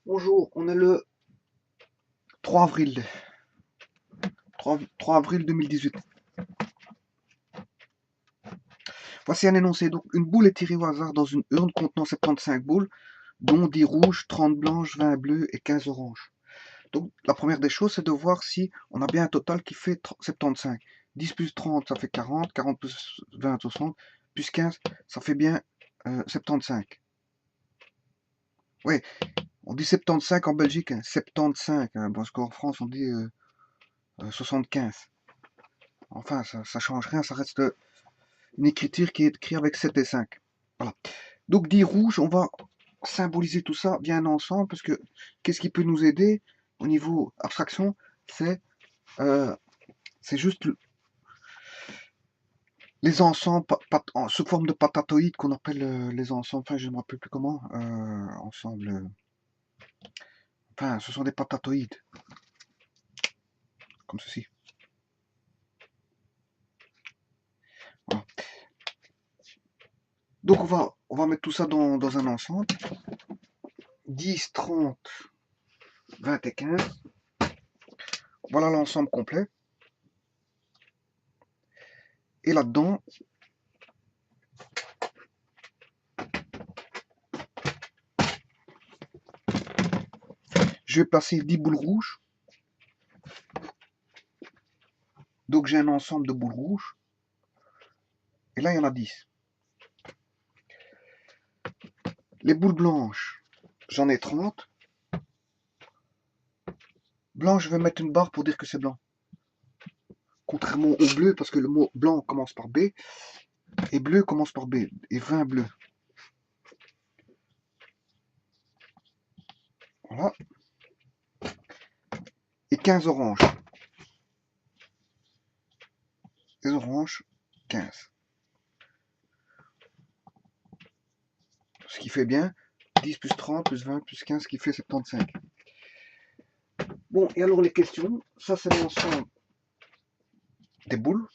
Bonjour, on est le 3 avril. 3 avril 2018. Voici un énoncé. Donc, une boule est tirée au hasard dans une urne contenant 75 boules, dont 10 rouges, 30 blanches, 20 bleues et 15 oranges. Donc, la première des choses, c'est de voir si on a bien un total qui fait 75. 10 plus 30, ça fait 40. 40 plus 20, 60. Plus 15, ça fait bien 75. Oui, on dit 75 en Belgique, hein, 75, hein, parce qu'en France, on dit 75. Enfin, ça change rien, ça reste une écriture qui est écrite avec 7 et 5. Voilà. Donc, dit rouge, on va symboliser tout ça bien ensemble, parce que qu'est-ce qui peut nous aider au niveau abstraction? C'est euh, juste les ensembles sous forme de patatoïdes qu'on appelle les ensembles, enfin je ne me rappelle plus comment, ensemble, enfin ce sont des patatoïdes, comme ceci. Voilà. Donc on va mettre tout ça dans un ensemble. 10, 30, 20 et 15. Voilà l'ensemble complet. Et là-dedans, je vais placer 10 boules rouges. Donc j'ai un ensemble de boules rouges. Et là, il y en a 10. Les boules blanches, j'en ai 30. Blanc, je vais mettre une barre pour dire que c'est blanc. Contrairement au bleu, parce que le mot blanc commence par B. Et bleu commence par B. Et 20 bleus. Voilà. Et 15 oranges. Les oranges, 15. Ce qui fait bien 10 plus 30 plus 20 plus 15, ce qui fait 75. Bon, et alors les questions, ça c'est l'ensemble des boules.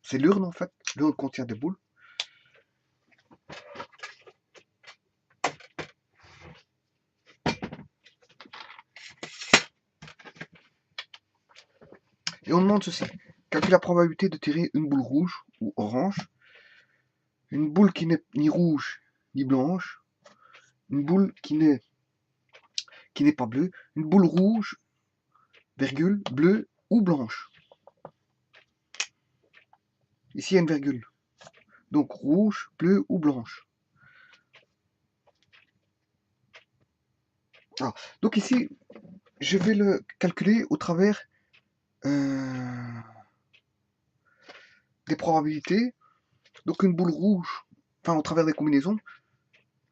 C'est l'urne en fait. L'urne contient des boules. Et on demande ceci. Calcule la probabilité de tirer une boule rouge ou orange, une boule qui n'est ni rouge ni blanche, une boule qui n'est pas bleue, une boule rouge, virgule, bleue ou blanche. Ici, il y a une virgule. Donc, rouge, bleu ou blanche. Ah. Donc ici, je vais le calculer au travers des probabilités. Donc, une boule rouge, enfin, au travers des combinaisons.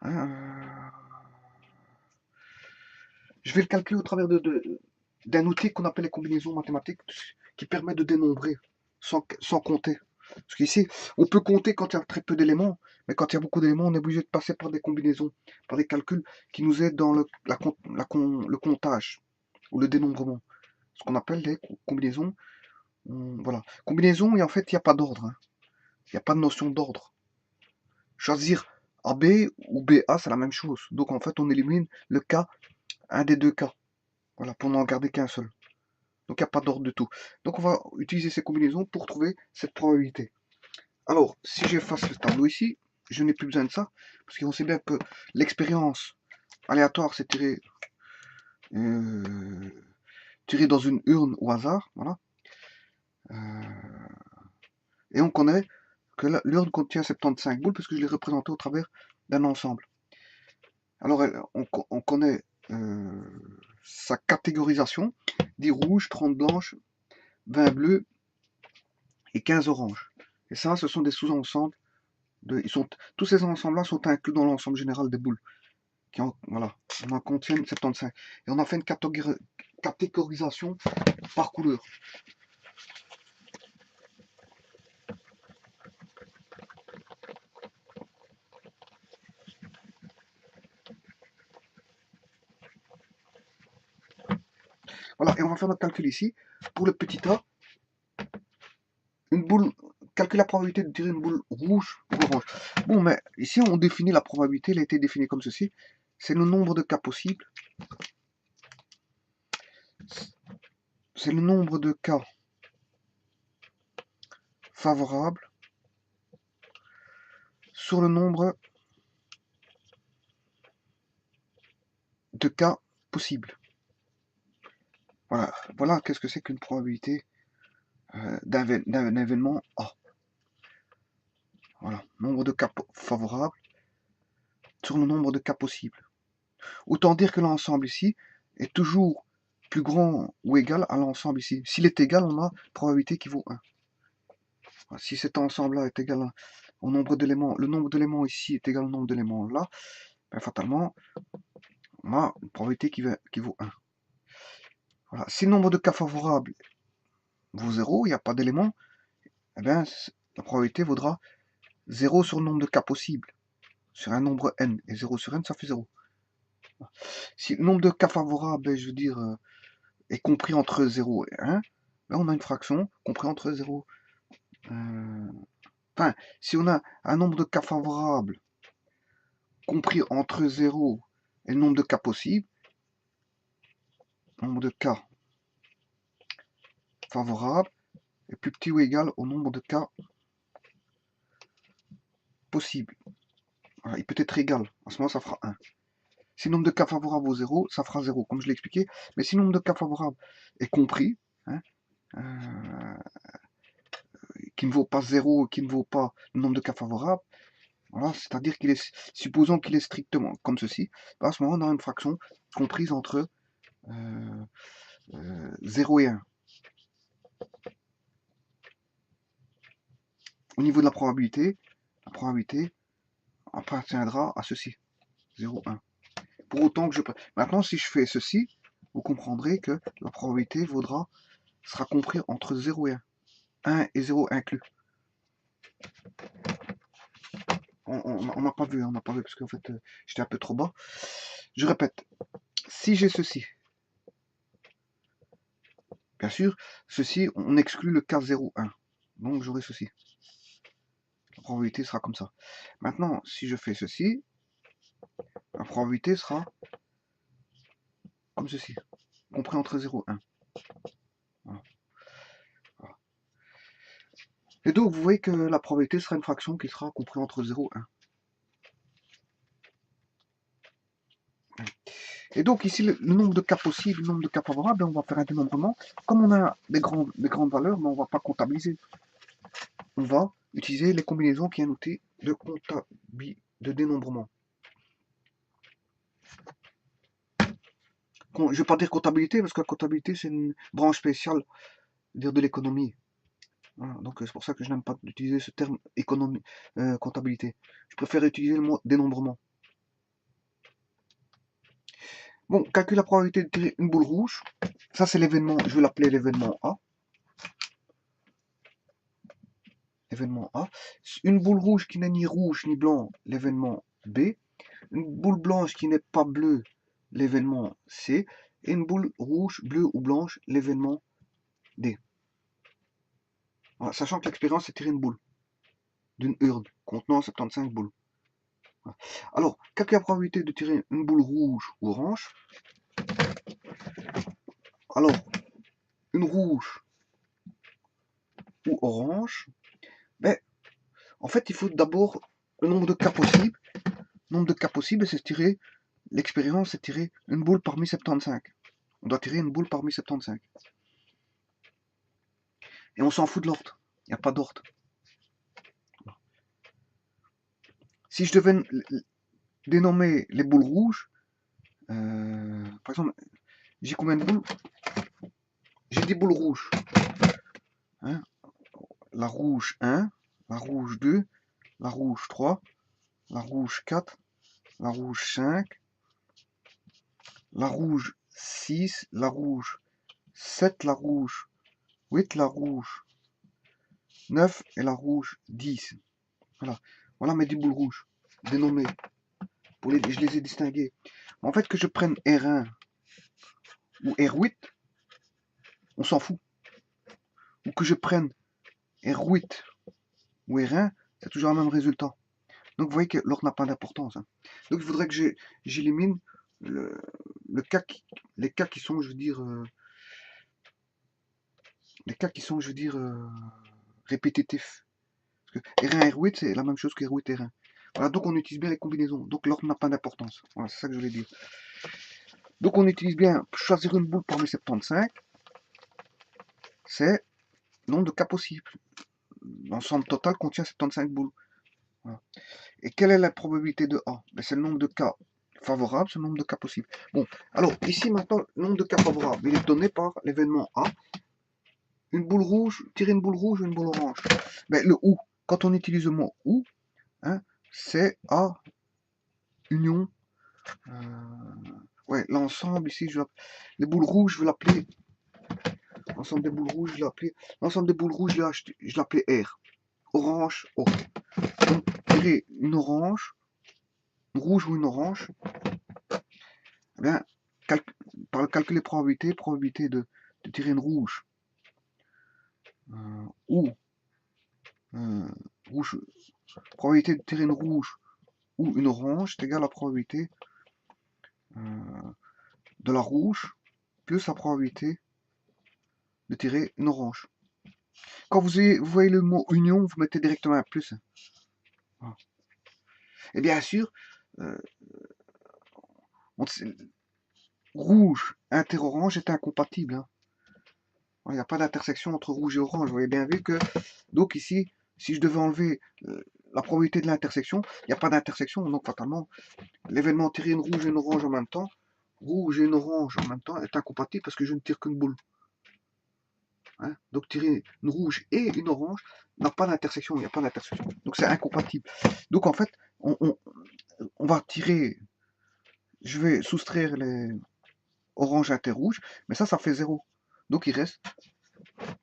Hein, je vais le calculer au travers d'un outil qu'on appelle les combinaisons mathématiques, qui permet de dénombrer sans compter. Parce qu'ici, on peut compter quand il y a très peu d'éléments, mais quand il y a beaucoup d'éléments, on est obligé de passer par des combinaisons, par des calculs qui nous aident dans le comptage ou le dénombrement. Ce qu'on appelle les combinaisons. Voilà. Combinaison, et en fait, il n'y a pas d'ordre. Hein. Il n'y a pas de notion d'ordre. Choisir AB ou BA, c'est la même chose. Donc en fait, on élimine le cas, un des deux cas. Voilà, pour n'en garder qu'un seul. Donc il n'y a pas d'ordre du tout. Donc on va utiliser ces combinaisons pour trouver cette probabilité. Alors, si j'efface le tableau ici, je n'ai plus besoin de ça, parce qu'on sait bien que l'expérience aléatoire, c'est tiré dans une urne au hasard, voilà. Et on connaît que l'urne contient 75 boules, parce que je l'ai représenté au travers d'un ensemble. Alors, on connaît sa catégorisation, 10 rouges, 30 blanches, 20 bleus et 15 oranges. Et ça, ce sont des sous-ensembles. Tous ces ensembles-là sont inclus dans l'ensemble général des boules. Voilà, on en contient 75. Et on a fait une catégorisation par couleur. Voilà, et on va faire notre calcul ici. Pour le petit a, une boule, calcule la probabilité de tirer une boule rouge ou orange. Bon, mais ici on définit la probabilité, elle a été définie comme ceci. c'est le nombre de cas possibles. C'est le nombre de cas favorables sur le nombre de cas possibles. Voilà, voilà qu'est-ce que c'est qu'une probabilité d'un événement A. Voilà, nombre de cas favorables sur le nombre de cas possibles. Autant dire que l'ensemble ici est toujours plus grand ou égal à l'ensemble ici. S'il est égal, on a probabilité qui vaut 1. Voilà, si cet ensemble-là est égal au nombre d'éléments, le nombre d'éléments ici est égal au nombre d'éléments là, ben fatalement, on a une probabilité qui vaut 1. Voilà. Si le nombre de cas favorables vaut 0, il n'y a pas d'éléments, eh bien, la probabilité vaudra 0 sur le nombre de cas possibles, sur un nombre n. Et 0 sur n, ça fait 0. Si le nombre de cas favorables, je veux dire, est compris entre 0 et 1, ben on a une fraction compris entre 0. Enfin, si on a un nombre de cas favorables compris entre 0 et le nombre de cas possibles, le nombre de cas favorables est plus petit ou égal au nombre de cas possibles. Voilà, il peut être égal, à ce moment ça fera 1. Si le nombre de cas favorables vaut 0, ça fera 0, comme je l'ai expliqué. Mais si le nombre de cas favorables est compris, hein, qui ne vaut pas 0, qui ne vaut pas le nombre de cas favorables, voilà, c'est-à-dire qu'il est, supposons qu'il est strictement comme ceci, à ce moment on a une fraction comprise entre 0 et 1. Au niveau de la probabilité appartiendra à ceci, 0, 1. Pour autant que je... Maintenant, si je fais ceci, vous comprendrez que la probabilité sera comprise entre 0 et 1. 1 et 0 inclus. On n'a pas vu, parce qu'en fait, j'étais un peu trop bas. Je répète, si j'ai ceci, bien sûr, ceci, on exclut le cas 0, 1. Donc j'aurai ceci. La probabilité sera comme ça. Maintenant, si je fais ceci, la probabilité sera comme ceci, compris entre 0 et 1. Voilà. Voilà. Et donc, vous voyez que la probabilité sera une fraction qui sera comprise entre 0 et 1. Et donc ici, le nombre de cas possibles, le nombre de cas favorables, on va faire un dénombrement. Comme on a des grandes valeurs, mais on ne va pas comptabiliser. On va utiliser les combinaisons qui est notées de dénombrement. Je ne vais pas dire comptabilité, parce que la comptabilité, c'est une branche spéciale de l'économie. Voilà, donc c'est pour ça que je n'aime pas utiliser ce terme comptabilité. Je préfère utiliser le mot dénombrement. Bon, calcule la probabilité de tirer une boule rouge. Ça, c'est l'événement, je vais l'appeler l'événement A. Événement A. Une boule rouge qui n'est ni rouge ni blanc, l'événement B. Une boule blanche qui n'est pas bleue, l'événement C. Et une boule rouge, bleue ou blanche, l'événement D. Voilà, sachant que l'expérience est tirer une boule d'une urne contenant 75 boules. Voilà. Alors, quelle est la probabilité de tirer une boule rouge ou orange? Alors, une rouge ou orange, ben, en fait, il faut d'abord le nombre de cas possibles. Le nombre de cas possibles, c'est tirer, l'expérience, c'est tirer une boule parmi 75. On doit tirer une boule parmi 75. Et on s'en fout de l'ordre. Il n'y a pas d'ordre. Si je devais dénommer les boules rouges, par exemple, j'ai combien de boules? J'ai des boules rouges. Hein, la rouge 1, la rouge 2, la rouge 3, la rouge 4, la rouge 5, la rouge 6, la rouge 7, la rouge 8, la rouge 9 et la rouge 10. Voilà, voilà mes 10 boules rouges dénommées. Je les ai distinguées. En fait, que je prenne R1 ou R8, on s'en fout. Ou que je prenne R8 ou R1, c'est toujours le même résultat. Donc vous voyez que l'ordre n'a pas d'importance, hein. Donc il faudrait que j'élimine le, les cas qui sont, je veux dire, les cas qui sont, je veux dire, répétitifs. Parce que R1, R8, c'est la même chose que R8, R1. Voilà, donc on utilise bien les combinaisons. Donc l'ordre n'a pas d'importance. Voilà, c'est ça que je voulais dire. Donc on utilise bien choisir une boule parmi 75. C'est le nombre de cas possibles. L'ensemble total contient 75 boules. Voilà. Et quelle est la probabilité de A? Ben, c'est le nombre de cas favorables, c'est le nombre de cas possibles. Bon, alors ici maintenant, le nombre de cas favorables, il est donné par l'événement A. Une boule rouge, tirer une boule rouge ou une boule orange. Ben, le OU, quand on utilise le mot OU, hein, c'est A union. Ouais, l'ensemble ici, les boules rouges, je vais l'appeler. L'ensemble des boules rouges, je l'ai L'ensemble des boules rouges, je l'appelais R. Orange, O. Donc, tirer une orange, une rouge ou une orange, eh bien, par le calcul des probabilités, probabilité de tirer une rouge ou rouge, probabilité de tirer une rouge ou une orange est égale à la probabilité de la rouge plus la probabilité de tirer une orange. Quand vous voyez le mot union, vous mettez directement un plus. Voilà. Et bien sûr, rouge inter-orange est incompatible. Hein. Il n'y a pas d'intersection entre rouge et orange. Vous voyez bien vu que, donc ici, si je devais enlever la probabilité de l'intersection, il n'y a pas d'intersection. Donc fatalement, l'événement tirer une rouge et une orange en même temps, rouge et une orange en même temps, est incompatible parce que je ne tire qu'une boule. Hein, donc tirer une rouge et une orange n'a pas d'intersection, il n'y a pas d'intersection. Donc c'est incompatible. Donc en fait, on va tirer, je vais soustraire les orange inter-rouge, mais ça fait 0. Donc il reste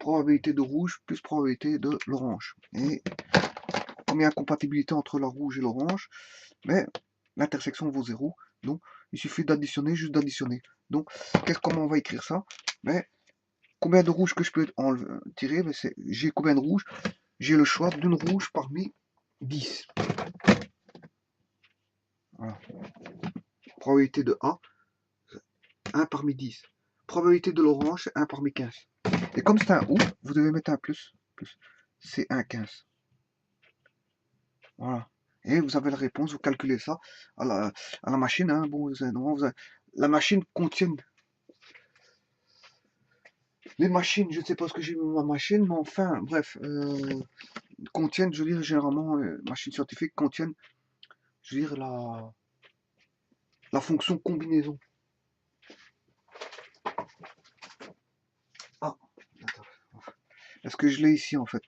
probabilité de rouge plus probabilité de l'orange. Et comme il y a incompatibilité entre la rouge et l'orange, mais l'intersection vaut 0. Donc il suffit d'additionner, juste d'additionner. Donc comment on va écrire ça? Mais combien de rouges que je peux tirer? J'ai combien de rouges? J'ai le choix d'une rouge parmi 10. Voilà. Probabilité de A, 1 parmi 10. Probabilité de l'orange, 1 parmi 15. Et comme c'est un OU, vous devez mettre un plus. C'est 1,15. Voilà. Et vous avez la réponse, vous calculez ça à la machine. Hein. Bon, la machine contient... Les machines, je ne sais pas ce que j'ai mis dans ma machine, mais enfin, bref, contiennent, je veux dire, généralement, machines scientifiques contiennent, je veux dire, la fonction combinaison. Ah, est-ce que je l'ai ici, en fait?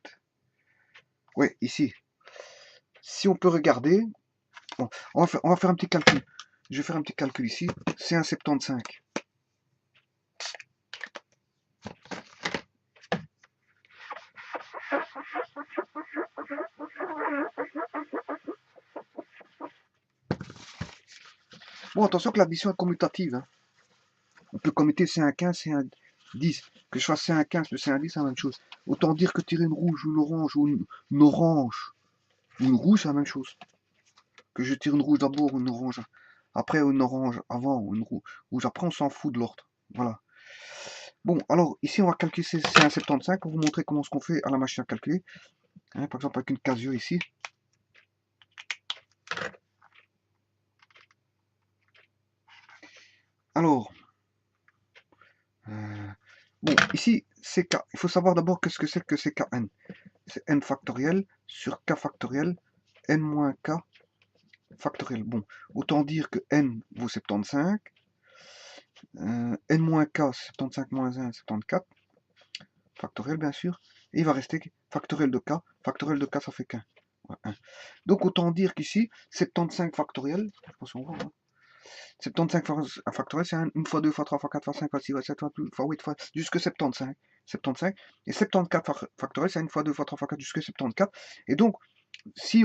Oui, ici. Si on peut regarder, bon, on va faire un petit calcul. Je vais faire un petit calcul ici. C'est un 75. Bon, attention que l'addition est commutative. Hein. On peut commuter c'est un 15, c'est un 10. Que je fasse c'est un 15 plus c'est un 10, c'est la même chose. Autant dire que tirer une rouge ou une orange ou une orange ou une rouge, c'est la même chose. Que je tire une rouge d'abord ou une orange après ou une orange avant ou une rouge après, on s'en fout de l'ordre. Voilà. Bon, alors ici on va calculer c'est un 75 pour vous montrer comment ce qu'on fait à la machine à calculer. Hein, par exemple avec une Casio ici. Alors, bon, ici, c'est K. Il faut savoir d'abord qu'est-ce que c'est Kn. C'est n factoriel sur K factoriel, n moins K factoriel. Bon, autant dire que n vaut 75. N moins K, 75 moins 1, 74. Factoriel, bien sûr. Et il va rester factoriel de K. Factoriel de K, ça fait qu'un. Ouais, 1. Donc, autant dire qu'ici, 75 factoriel, je pense qu'on voit, hein. 75 factoriel, c'est 1 fois 2 fois 3 fois 4 fois 5 fois 6 fois 7 fois 8 fois jusque 75. 75. Et 74 factoriel, c'est 1 fois 2 fois 3 fois 4 jusque 74. Et donc, si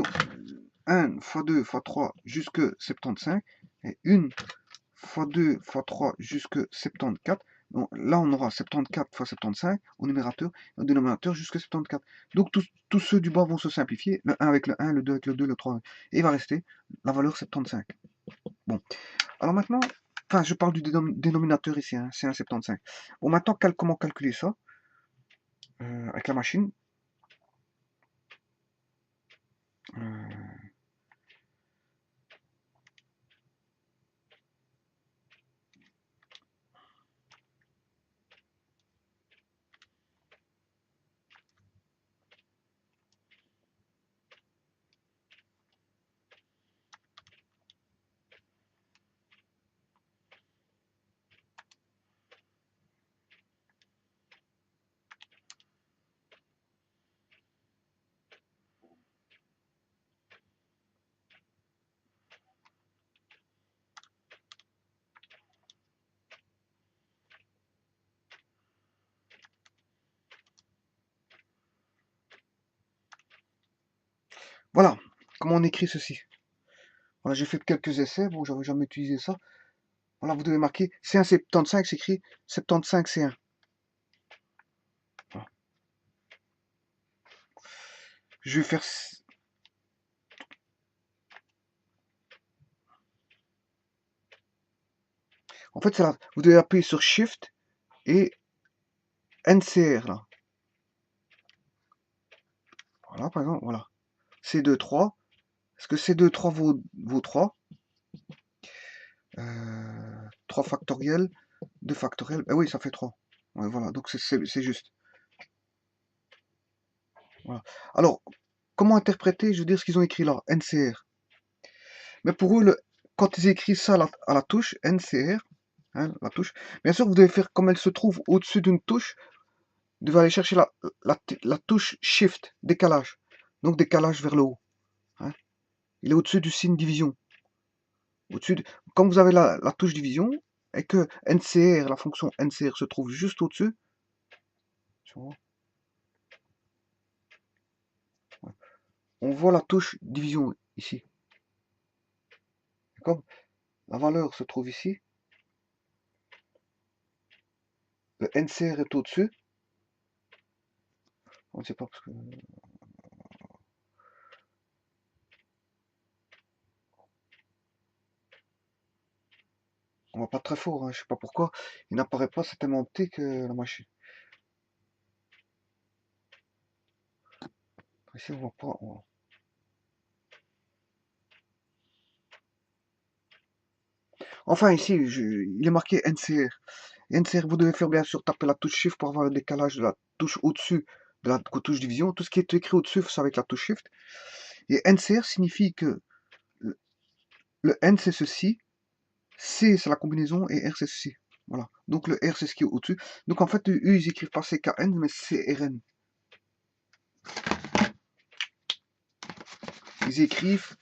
1 fois 2 fois 3 jusque 75, et 1 fois 2 fois 3 jusque 74, Donc, là, on aura 74 fois 75 au numérateur, et au dénominateur jusqu'à 74. Donc, tous ceux du bas vont se simplifier, le 1 avec le 1, le 2 avec le 2, le 3, et il va rester la valeur 75. Bon, alors maintenant, enfin, je parle du dénominateur ici, hein, c'est un 75. Bon, maintenant, comment calculer ça avec la machine? Voilà, comment on écrit ceci. Voilà, j'ai fait quelques essais, bon, j'avais jamais utilisé ça. Voilà, vous devez marquer C175, c'est écrit 75C1. Voilà. Je vais faire... En fait, là, vous devez appuyer sur Shift et NCR, là. Voilà, par exemple, voilà. C2, 3. Est-ce que C2, 3 vaut 3 3 factoriel, 2 factoriel. Ah oui, ça fait 3. Ouais, voilà, donc c'est juste. Voilà. Alors, comment interpréter, je veux dire, ce qu'ils ont écrit là, NCR. Mais pour eux, quand ils écrivent ça à la touche, NCR, hein, la touche, bien sûr, vous devez faire comme elle se trouve au-dessus d'une touche, vous devez aller chercher la touche Shift, décalage. Donc décalage vers le haut. Hein. Il est au-dessus du signe division. Quand vous avez la touche division, et que NCR, la fonction NCR se trouve juste au-dessus, on voit la touche division ici. Comme la valeur se trouve ici, le NCR est au-dessus. On ne sait pas parce que... On voit pas très fort, hein, je sais pas pourquoi. Il n'apparaît pas, c'est tellement petit que la machine. Ici on voit pas. Enfin ici, il est marqué NCR. NCR, vous devez faire bien sûr taper la touche Shift pour avoir le décalage de la touche au-dessus de la touche division. Tout ce qui est écrit au-dessus, c'est avec la touche Shift. Et NCR signifie que le N c'est ceci, C c'est la combinaison et R c'est ceci. Voilà. Donc le R c'est ce qui est au-dessus. Donc en fait, eux ils écrivent pas CKN mais CRN. Ils écrivent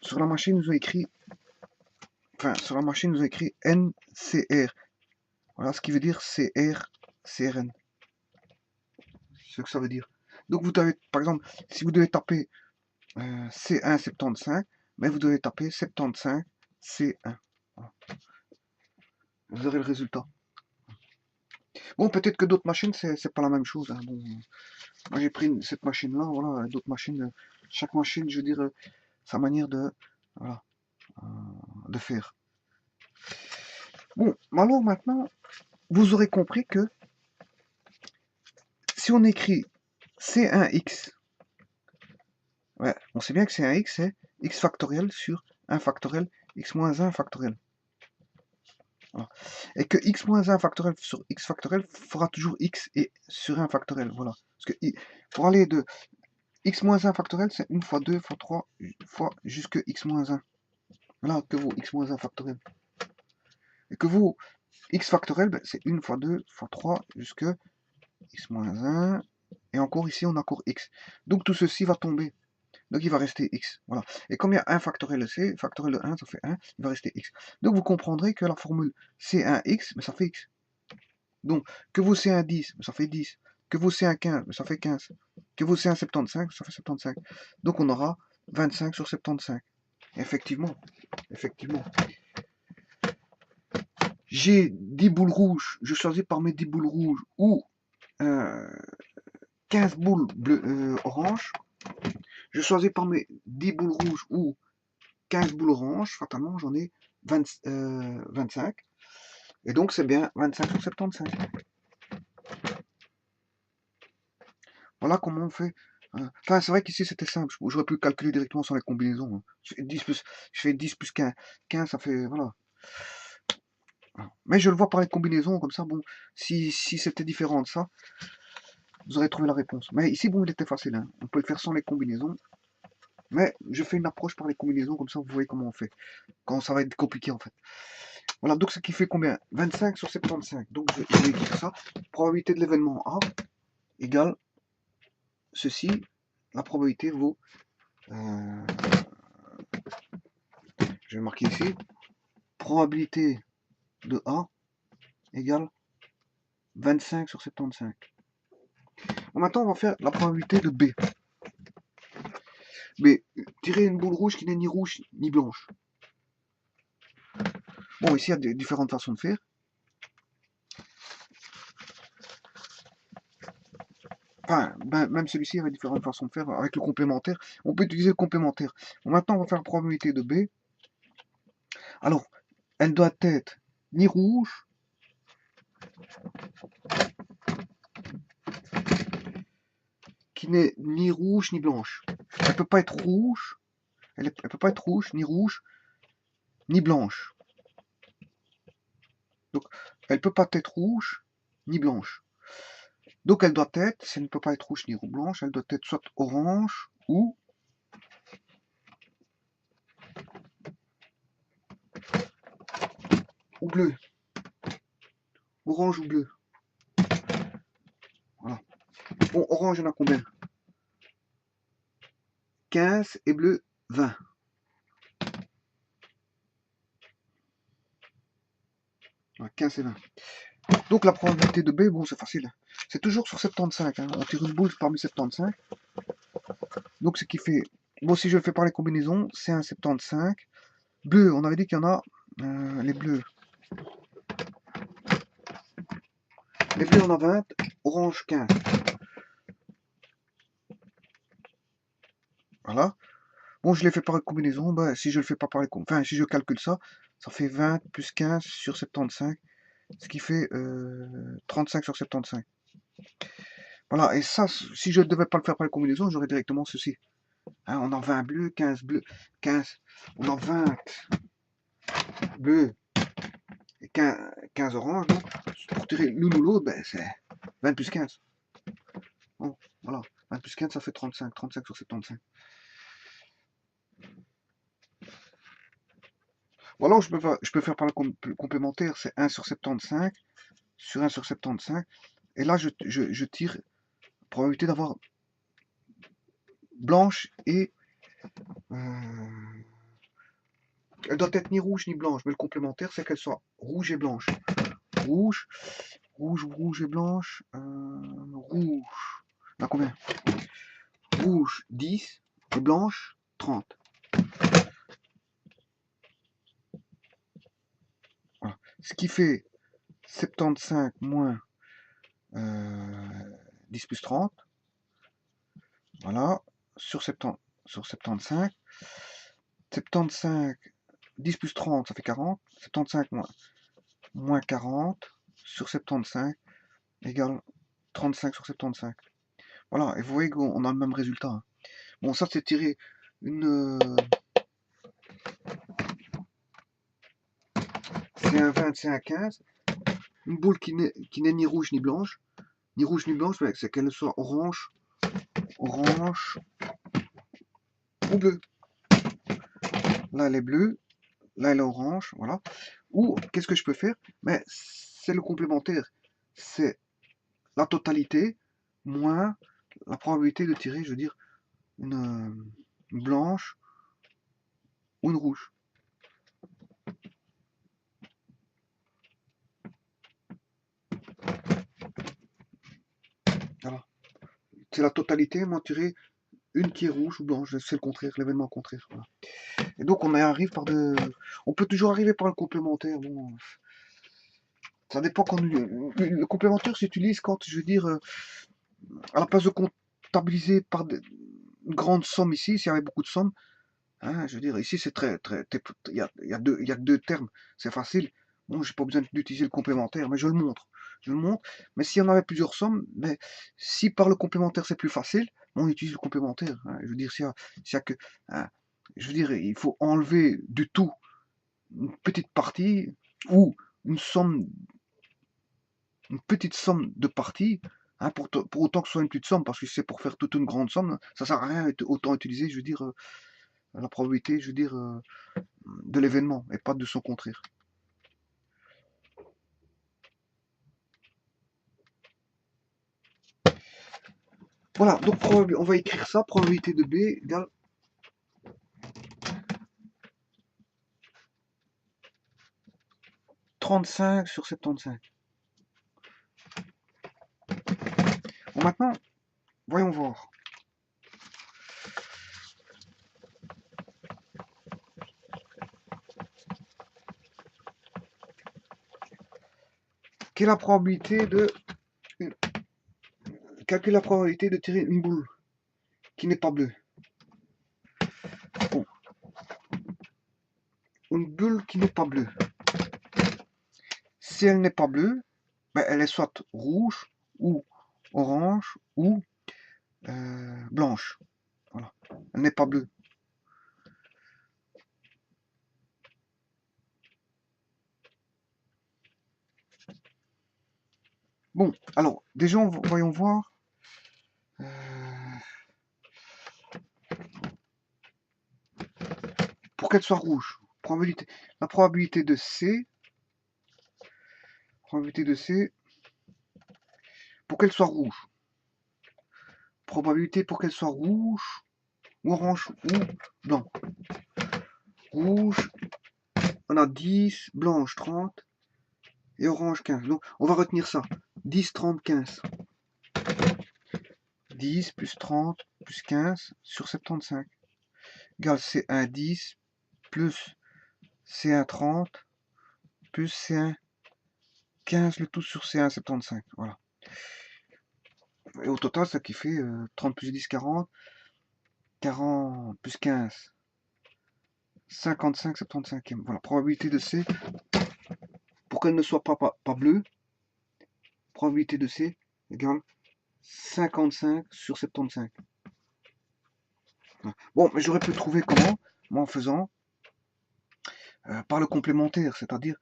sur la machine, ils ont écrit, enfin sur la machine ils ont écrit NCR. Voilà ce qui veut dire CRN. C'est ce que ça veut dire. Donc vous devez, par exemple, si vous devez taper C175, mais vous devez taper 75 C1. Voilà. Vous aurez le résultat. Bon, peut-être que d'autres machines, c'est pas la même chose. Hein. Bon, moi, j'ai pris cette machine-là, voilà, d'autres machines. Chaque machine, je veux dire, sa manière de, voilà, de faire. Bon, alors maintenant, vous aurez compris que si on écrit C1x, ouais, on sait bien que C1x, c'est x factoriel sur 1 factoriel, x moins 1 factoriel. Voilà. Et que x moins 1 factoriel sur x factoriel fera toujours x et sur 1 factoriel. Voilà. Parce que pour aller de x moins 1 factoriel, c'est 1 fois 2 fois 3 fois jusque x moins 1. Voilà que vaut x moins 1 factoriel. Et que vaut x factoriel, ben, c'est 1 fois 2 fois 3 jusque x moins 1. Et encore ici, on a encore x. Donc tout ceci va tomber. Donc il va rester x. Voilà. Et comme il y a 1 factoriel de c, factoriel de 1, ça fait 1, il va rester x. Donc vous comprendrez que la formule C1x, mais ça fait x. Donc que vaut C1 10, ça fait 10. Que vaut C1 15, ça fait 15. Que vaut C1 75, ça fait 75. Donc on aura 25 sur 75. Effectivement. Effectivement. J'ai 10 boules rouges, je choisis parmi 10 boules rouges ou 15 boules bleues, oranges. Je choisis parmi 10 boules rouges ou 15 boules oranges. Fatalement, j'en ai 25. Et donc, c'est bien 25 sur 75. Voilà comment on fait. Enfin, c'est vrai qu'ici, c'était simple. J'aurais pu calculer directement sur les combinaisons. Hein. Je fais 10 plus 15. 15, ça fait... Voilà. Mais je le vois par les combinaisons, comme ça, bon, si c'était différent de ça, vous aurez trouvé la réponse. Mais ici, bon, il était facile. Hein. On peut le faire sans les combinaisons. Mais je fais une approche par les combinaisons, comme ça, vous voyez comment on fait. Quand ça va être compliqué, en fait. Voilà, donc ce qui fait combien? 25 sur 75. Donc, je vais écrire ça. Probabilité de l'événement A égale ceci. La probabilité vaut... je vais marquer ici. Probabilité de A égale 25 sur 75. Bon, maintenant, on va faire la probabilité de B. B, tirer une boule rouge qui n'est ni rouge ni blanche. Bon, ici, il y a différentes façons de faire. Enfin, même celui-ci, il y avait différentes façons de faire avec le complémentaire. On peut utiliser le complémentaire. Bon, maintenant, on va faire la probabilité de B. Alors, elle doit être ni rouge, qui n'est ni rouge ni blanche. Elle peut pas être rouge, elle peut pas être rouge, ni blanche. Donc, elle peut pas être rouge, ni blanche. Donc, elle doit être, si elle ne peut pas être rouge ni blanche, elle doit être soit orange ou bleu. Orange ou bleu. Voilà. Bon, orange, il y en a combien? 15 et bleu, 20. Voilà, 15 et 20. Donc la probabilité de B, bon, c'est facile. C'est toujours sur 75. Hein. On tire une boule parmi 75. Donc ce qui fait... Bon, si je le fais par les combinaisons, c'est un 75. Bleu, on avait dit qu'il y en a... les bleus. Les bleus, on a 20. Orange, 15. Voilà. Bon, je l'ai fait par les combinaisons. Bah, si je le fais pas par les combinaisons... Enfin, si je calcule ça, ça fait 20 plus 15 sur 75. Ce qui fait 35 sur 75. Voilà, et ça, si je ne devais pas le faire par les combinaisons, j'aurais directement ceci. Hein, on a 20 bleus, 15 bleus, 15. On a 20 bleus et 15 oranges. Donc, pour tirer l'une ou l'autre, ben, c'est 20 plus 15. Bon, voilà, 20 plus 15, ça fait 35. 35 sur 75. Voilà, je peux faire par le complémentaire, c'est 1 sur 75 sur 1 sur 75. Et là, je tire probabilité d'avoir blanche et... elle doit être ni rouge ni blanche, mais le complémentaire, c'est qu'elle soit rouge et blanche. Rouge, rouge et blanche. Rouge. On a combien? Rouge 10 et blanche 30. Voilà. Ce qui fait 75 moins 10 plus 30. Voilà. Sur 75. 75, 10 plus 30, ça fait 40. 75 moins 40 sur 75 égale 35 sur 75. Voilà, et vous voyez qu'on a le même résultat. Hein. Bon, ça c'est tiré une... c'est un 20, c'est un 15. Une boule qui n'est ni rouge ni blanche. Ni rouge ni blanche, mais c'est qu'elle soit orange ou bleue. Là elle est bleue, là elle est orange, voilà. Ou qu'est-ce que je peux faire? Mais c'est le complémentaire. C'est la totalité moins la probabilité de tirer, je veux dire, une blanche ou une rouge. Voilà. C'est la totalité, moins tirer une qui est rouge ou blanche, c'est le contraire, l'événement contraire. Voilà. Et donc on arrive par de... On peut toujours arriver par le complémentaire. Bon, Ça dépend quand le complémentaire s'utilise quand, je veux dire, à la place de comptabiliser par une grande somme ici, s'il y avait beaucoup de sommes, hein, je veux dire, ici c'est il y a que deux termes, c'est facile. Bon, j'ai pas besoin d'utiliser le complémentaire, mais je le montre. Je le montre. Mais s'il y en avait plusieurs sommes, mais si par le complémentaire c'est plus facile, on utilise le complémentaire. Hein. Je veux dire, s'il y a que, hein, je veux dire, il faut enlever du tout une petite partie ou une somme, une petite somme de parties, hein, pour autant que ce soit une petite somme, parce que si c'est pour faire toute une grande somme, ça sert à rien, autant utiliser, je veux dire, la probabilité, je veux dire, de l'événement et pas de son contraire. Voilà, donc on va écrire ça, probabilité de B égale 35 sur 75. Bon, maintenant, voyons voir. Quelle est la probabilité de... Calculer la probabilité de tirer une boule qui n'est pas bleue. Bon. Une boule qui n'est pas bleue. Si elle n'est pas bleue, ben elle est soit rouge ou orange ou blanche. Voilà. Elle n'est pas bleue. Bon, alors, déjà, voyons voir. Pour qu'elle soit rouge, la probabilité de C, pour qu'elle soit rouge. Probabilité pour qu'elle soit rouge, ou orange, ou blanc. Rouge, on a 10, blanche 30, et orange 15. Donc, on va retenir ça. 10, 30, 15. 10 plus 30 plus 15 sur 75. Égale C1 10 plus C1 30 plus C1 15, le tout sur C1 75. Voilà. Et au total, ça qui fait 30 plus 10, 40. 40 plus 15. 55, 75e. Voilà, probabilité de C. Pour qu'elle ne soit pas bleue, probabilité de C égale 55 sur 75. Bon, mais j'aurais pu trouver comment? Moi, en faisant par le complémentaire, c'est-à-dire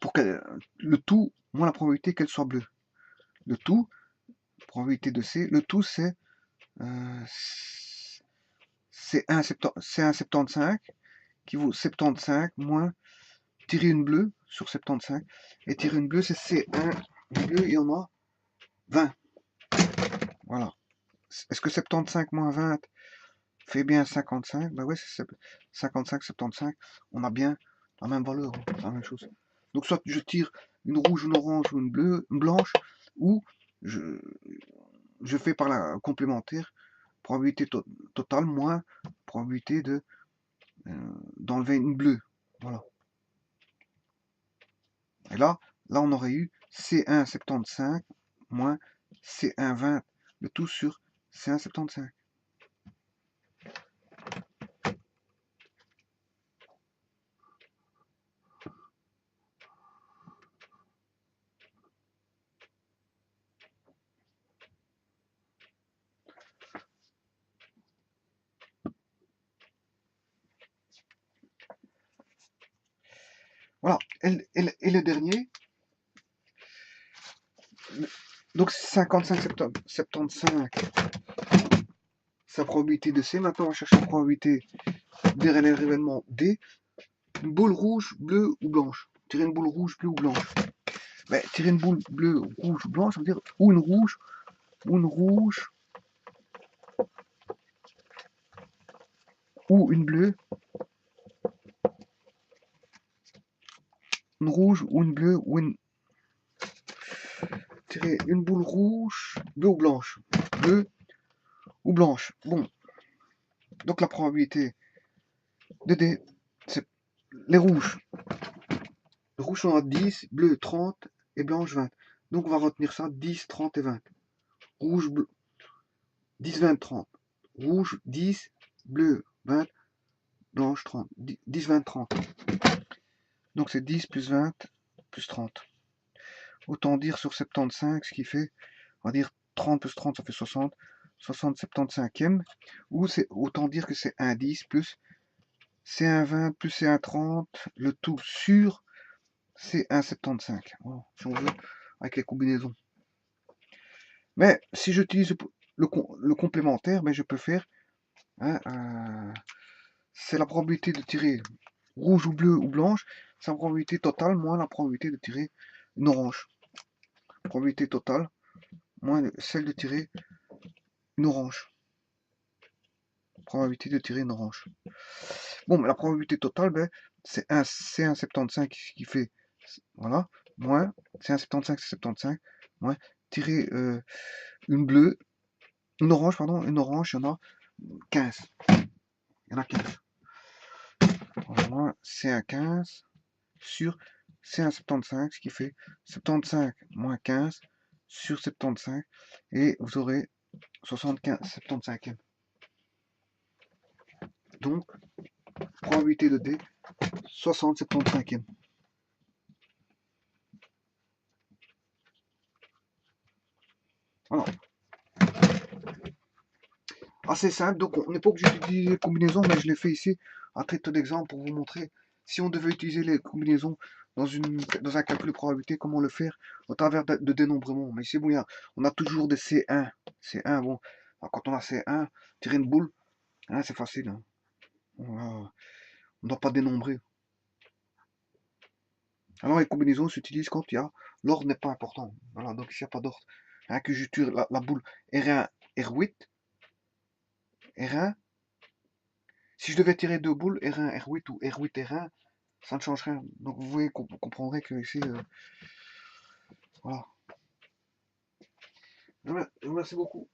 pour le tout, moins la probabilité qu'elle soit bleue. Le tout, probabilité de C, le tout c'est 1,75 qui vaut 75 moins tirer une bleue sur 75. Et tirer une bleue, c'est C1 bleu, il y en a 20. Voilà. Est-ce que 75 moins 20 fait bien 55? Ben ouais, c'est 55, 75. On a bien la même valeur, hein, la même chose. Donc soit je tire une rouge, une orange ou une bleue, une blanche, ou je fais par la complémentaire probabilité totale moins probabilité de d'enlever une bleue. Voilà. Et là on aurait eu C1 75 moins C1 20, le tout sur C1 75. Voilà. Et le dernier, donc 55, 75, sa probabilité de C. Maintenant, on va chercher la probabilité des événements D. Une boule rouge, bleue ou blanche. Tirer une boule rouge, bleue ou blanche. Ben, tirer une boule bleue, rouge ou blanche, ça veut dire ou une rouge, ou une bleue, une rouge ou une bleue ou une... Tirer une boule rouge, bleue ou blanche. Bleue ou blanche. Bon. Donc la probabilité de D, c'est les rouges. Le rouge on a 10, bleu 30 et blanche 20. Donc on va retenir ça, 10, 30 et 20. Rouge, bleu, 10, 20, 30. Rouge, 10, bleu, 20, blanche, 30. 10, 20, 30. Donc c'est 10 plus 20 plus 30. Autant dire sur 75, ce qui fait, on va dire 30 plus 30, ça fait 60. 60 75e. Ou c'est autant dire que c'est un 10 plus c'est un 20 plus c'est un 30. Le tout sur c'est un 75. Voilà, si on veut, avec les combinaisons. Mais si j'utilise le complémentaire, mais je peux faire, hein, c'est la probabilité de tirer rouge ou bleu ou blanche, c'est la probabilité totale moins la probabilité de tirer une orange. Probabilité totale moins celle de tirer une orange. Probabilité de tirer une orange. Bon, mais la probabilité totale, ben, c'est un 75 qui fait, voilà, moins, c'est un 75, c'est 75, moins, tirer une bleue, une orange, pardon, une orange, il y en a 15. Il y en a 15. Voilà, c'est un 15 sur c'est un 75, ce qui fait 75 moins 15 sur 75, et vous aurez 75, 75e. Donc, probabilité de D, 60, 75e. Alors, assez simple, donc on n'est pas obligé d'utiliser les combinaisons, mais je l'ai fait ici à titre d'exemple pour vous montrer si on devait utiliser les combinaisons dans un calcul de probabilité, comment le faire au travers de dénombrement. Mais ici, bon, on a toujours des C1. C1, bon, alors quand on a C1, tirer une boule, hein, c'est facile. Hein. On ne doit pas dénombrer. Alors les combinaisons s'utilisent quand l'ordre n'est pas important. Voilà, donc s'il n'y a pas d'ordre. Hein, que je tire la boule R1, R8, R1. Si je devais tirer deux boules, R1, R8 ou R8, R1, ça ne change rien. Donc vous comprendrez que ici, voilà. Je vous remercie beaucoup.